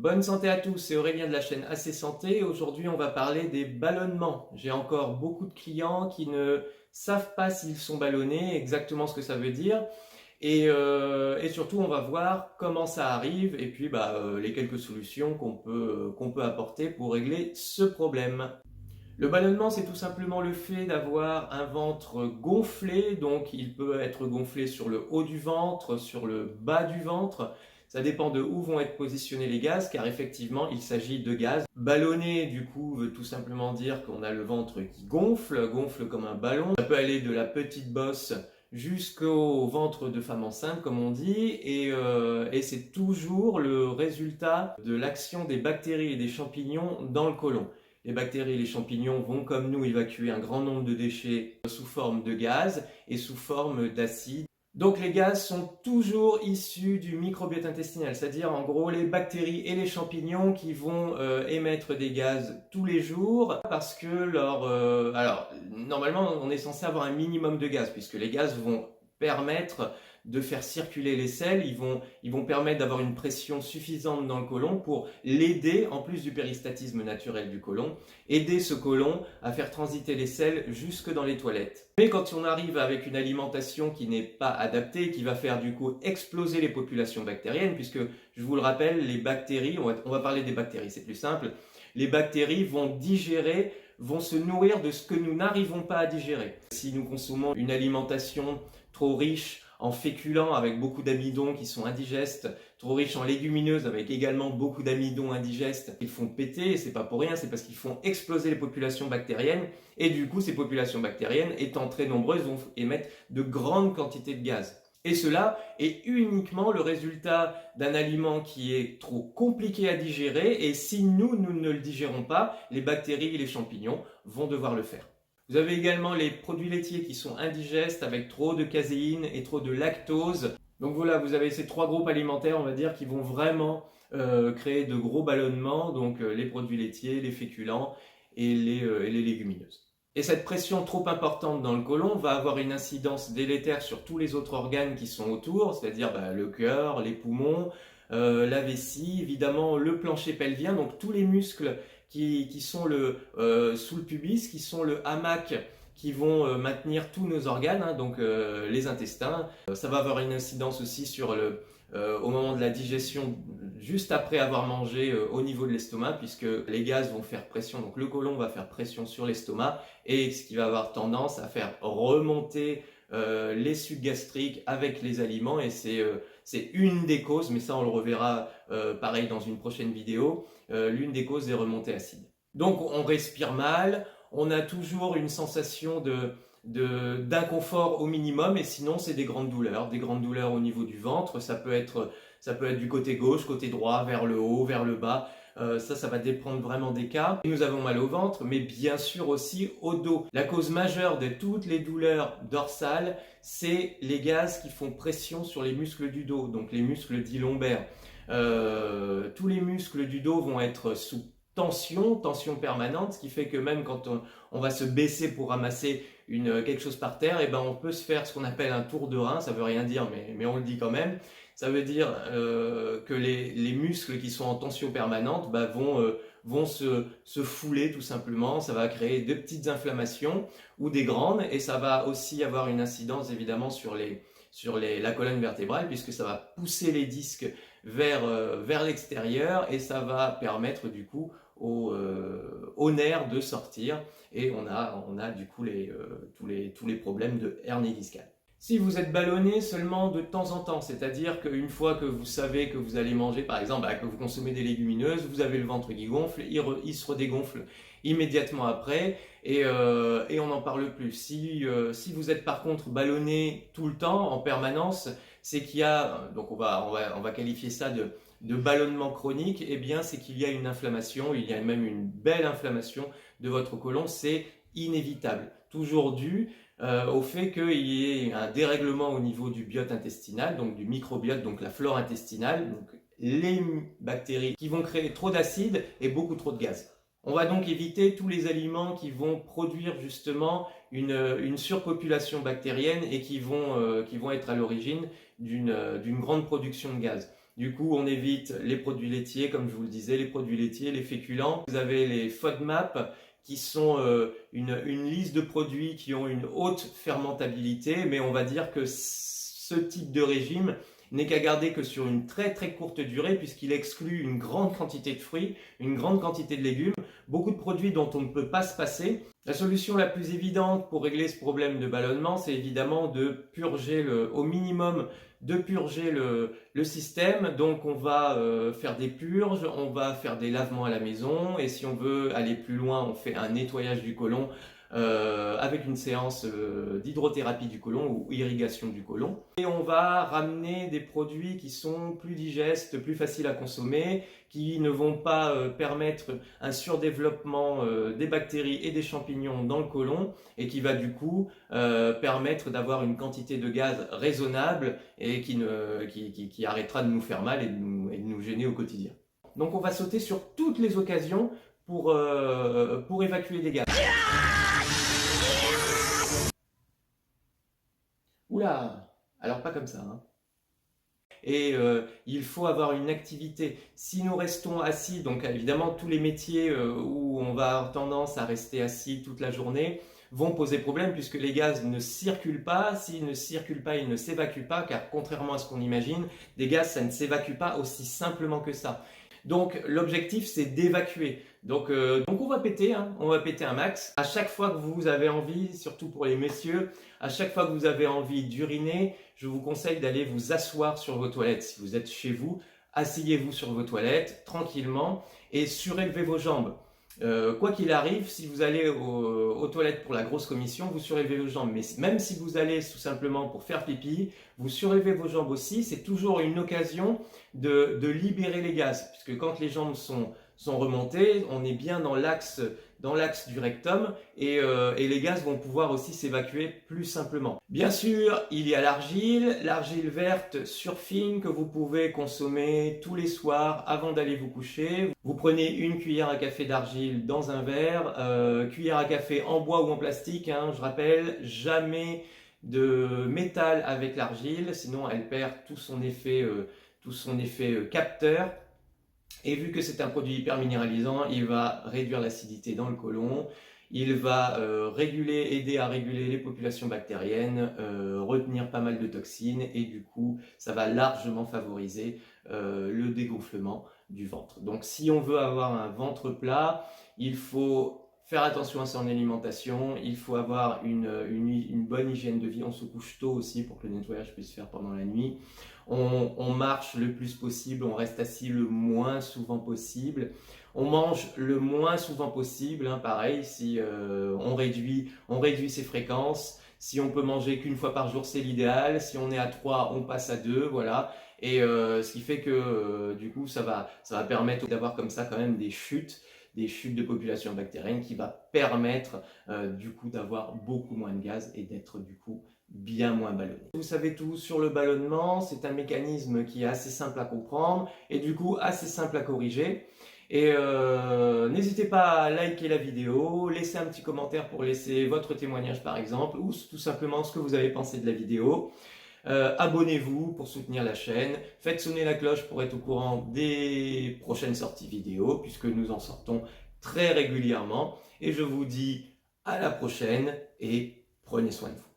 Bonne santé à tous, c'est Aurélien de la chaîne AC Santé. Aujourd'hui, on va parler des ballonnements. J'ai encore beaucoup de clients qui ne savent pas s'ils sont ballonnés, exactement ce que ça veut dire. Et surtout, on va voir comment ça arrive et puis les quelques solutions qu'on peut apporter pour régler ce problème. Le ballonnement, c'est tout simplement le fait d'avoir un ventre gonflé, donc il peut être gonflé sur le haut du ventre, sur le bas du ventre. Ça dépend de où vont être positionnés les gaz, car effectivement, il s'agit de gaz. Ballonner, du coup, veut tout simplement dire qu'on a le ventre qui gonfle comme un ballon. Ça peut aller de la petite bosse jusqu'au ventre de femme enceinte, comme on dit, et c'est toujours le résultat de l'action des bactéries et des champignons dans le côlon. Les bactéries et les champignons vont, comme nous, évacuer un grand nombre de déchets sous forme de gaz et sous forme d'acide. Donc les gaz sont toujours issus du microbiote intestinal, c'est-à-dire en gros les bactéries et les champignons qui vont émettre des gaz tous les jours parce que alors normalement on est censé avoir un minimum de gaz puisque les gaz vont permettre de faire circuler les selles, ils vont permettre d'avoir une pression suffisante dans le côlon pour l'aider, en plus du péristatisme naturel du côlon, aider ce côlon à faire transiter les selles jusque dans les toilettes. Mais quand on arrive avec une alimentation qui n'est pas adaptée, qui va faire du coup exploser les populations bactériennes, puisque je vous le rappelle, les bactéries, on va parler des bactéries, c'est plus simple, les bactéries vont se nourrir de ce que nous n'arrivons pas à digérer. Si nous consommons une alimentation trop riche en féculents avec beaucoup d'amidon qui sont indigestes, trop riches en légumineuses avec également beaucoup d'amidon indigestes, ils font péter, et c'est pas pour rien, c'est parce qu'ils font exploser les populations bactériennes, et du coup ces populations bactériennes, étant très nombreuses, vont émettre de grandes quantités de gaz. Et cela est uniquement le résultat d'un aliment qui est trop compliqué à digérer, et si nous ne le digérons pas, les bactéries et les champignons vont devoir le faire. Vous avez également les produits laitiers qui sont indigestes avec trop de caséine et trop de lactose. Donc voilà, vous avez ces trois groupes alimentaires, on va dire, qui vont vraiment créer de gros ballonnements. Donc les produits laitiers, les féculents et les légumineuses. Et cette pression trop importante dans le côlon va avoir une incidence délétère sur tous les autres organes qui sont autour, c'est-à-dire le cœur, les poumons, la vessie, évidemment le plancher pelvien, donc tous les muscles qui sont sous le pubis, qui sont le hamac, qui vont maintenir tous nos organes, donc les intestins. Ça va avoir une incidence aussi sur au moment de la digestion, juste après avoir mangé au niveau de l'estomac, puisque les gaz vont faire pression, donc le côlon va faire pression sur l'estomac, et ce qui va avoir tendance à faire remonter les sucs gastriques avec les aliments, et c'est une des causes, mais ça on le reverra pareil dans une prochaine vidéo, l'une des causes des remontées acides. Donc on respire mal, on a toujours une sensation d'inconfort au minimum, et sinon c'est des grandes douleurs au niveau du ventre, ça peut être du côté gauche, côté droit, vers le haut, vers le bas. Ça va dépendre vraiment des cas. Nous avons mal au ventre, mais bien sûr aussi au dos. La cause majeure de toutes les douleurs dorsales, c'est les gaz qui font pression sur les muscles du dos, donc les muscles dits lombaires. Tous les muscles du dos vont être sous tension permanente, ce qui fait que même quand on va se baisser pour ramasser quelque chose par terre, et on peut se faire ce qu'on appelle un tour de rein. Ça veut rien dire, mais on le dit quand même. Ça veut dire que les muscles qui sont en tension permanente vont se fouler tout simplement. Ça va créer de petites inflammations ou des grandes, et ça va aussi avoir une incidence évidemment sur la colonne vertébrale, puisque ça va pousser les disques vers l'extérieur, et ça va permettre du coup aux nerfs de sortir, et on a du coup tous les problèmes de hernie discale. Si vous êtes ballonné seulement de temps en temps, c'est-à-dire qu'une fois que vous savez que vous allez manger, par exemple, que vous consommez des légumineuses, vous avez le ventre qui gonfle, il se redégonfle immédiatement après, et on n'en parle plus. Si vous êtes par contre ballonné tout le temps, en permanence, c'est qu'il y a, donc on va qualifier ça de ballonnement chronique, et bien c'est qu'il y a une inflammation, il y a même une belle inflammation de votre côlon, c'est inévitable, toujours dû au fait qu'il y ait un dérèglement au niveau du biote intestinal, donc du microbiote, donc la flore intestinale, donc les bactéries qui vont créer trop d'acide et beaucoup trop de gaz. On va donc éviter tous les aliments qui vont produire justement une surpopulation bactérienne et qui vont être à l'origine d'une grande production de gaz. Du coup, on évite les produits laitiers, comme je vous le disais, les produits laitiers, les féculents. Vous avez les FODMAP, qui sont une liste de produits qui ont une haute fermentabilité, mais on va dire que ce type de régime n'est qu'à garder que sur une très très courte durée, puisqu'il exclut une grande quantité de fruits, une grande quantité de légumes, beaucoup de produits dont on ne peut pas se passer. La solution la plus évidente pour régler ce problème de ballonnement, c'est évidemment de purger au minimum de purger le système. Donc on va faire des purges, on va faire des lavements à la maison, et si on veut aller plus loin, on fait un nettoyage du côlon avec une séance d'hydrothérapie du côlon ou irrigation du côlon. Et on va ramener des produits qui sont plus digestes, plus faciles à consommer, qui ne vont pas permettre un surdéveloppement des bactéries et des champignons dans le côlon, et qui va du coup permettre d'avoir une quantité de gaz raisonnable et qui arrêtera de nous faire mal et de nous gêner au quotidien. Donc on va sauter sur toutes les occasions pour évacuer des gaz. Oula, alors pas comme ça, hein. Et il faut avoir une activité. Si nous restons assis, donc évidemment tous les métiers où on va avoir tendance à rester assis toute la journée vont poser problème, puisque les gaz ne circulent pas. S'ils ne circulent pas, ils ne s'évacuent pas, car contrairement à ce qu'on imagine, des gaz, ça ne s'évacue pas aussi simplement que ça. Donc l'objectif, c'est d'évacuer. Donc on va péter, hein, on va péter un max. À chaque fois que vous avez envie, surtout pour les messieurs, à chaque fois que vous avez envie d'uriner, je vous conseille d'aller vous asseoir sur vos toilettes. Si vous êtes chez vous, asseyez-vous sur vos toilettes tranquillement et surélevez vos jambes. Quoi qu'il arrive, si vous allez aux toilettes pour la grosse commission, vous surélevez vos jambes. Mais même si vous allez tout simplement pour faire pipi, vous surélevez vos jambes aussi. C'est toujours une occasion de libérer les gaz. Puisque quand les jambes sont remontées, on est bien dans l'axe du rectum, et les gaz vont pouvoir aussi s'évacuer plus simplement. Bien sûr, il y a l'argile verte surfine que vous pouvez consommer tous les soirs avant d'aller vous coucher. Vous prenez une cuillère à café d'argile dans un verre, cuillère à café en bois ou en plastique, hein, je rappelle, jamais de métal avec l'argile, sinon elle perd tout son effet capteur. Et vu que c'est un produit hyper minéralisant, il va réduire l'acidité dans le côlon, il va aider à réguler les populations bactériennes, retenir pas mal de toxines, et du coup, ça va largement favoriser le dégonflement du ventre. Donc si on veut avoir un ventre plat, il faut faire attention à son alimentation, il faut avoir une bonne hygiène de vie. On se couche tôt aussi pour que le nettoyage puisse se faire pendant la nuit. On marche le plus possible, on reste assis le moins souvent possible. On mange le moins souvent possible, hein, pareil, si on réduit ses fréquences. Si on peut manger qu'une fois par jour, c'est l'idéal. Si on est à 3, on passe à 2, voilà. Et ce qui fait que du coup, ça va permettre d'avoir comme ça quand même des chutes de population bactérienne, qui va permettre du coup d'avoir beaucoup moins de gaz et d'être du coup bien moins ballonné. Vous savez tout sur le ballonnement, c'est un mécanisme qui est assez simple à comprendre et du coup assez simple à corriger. Et n'hésitez pas à liker la vidéo, laisser un petit commentaire pour laisser votre témoignage par exemple, ou tout simplement ce que vous avez pensé de la vidéo. Abonnez-vous pour soutenir la chaîne, faites sonner la cloche pour être au courant des prochaines sorties vidéo, puisque nous en sortons très régulièrement. Et je vous dis à la prochaine et prenez soin de vous.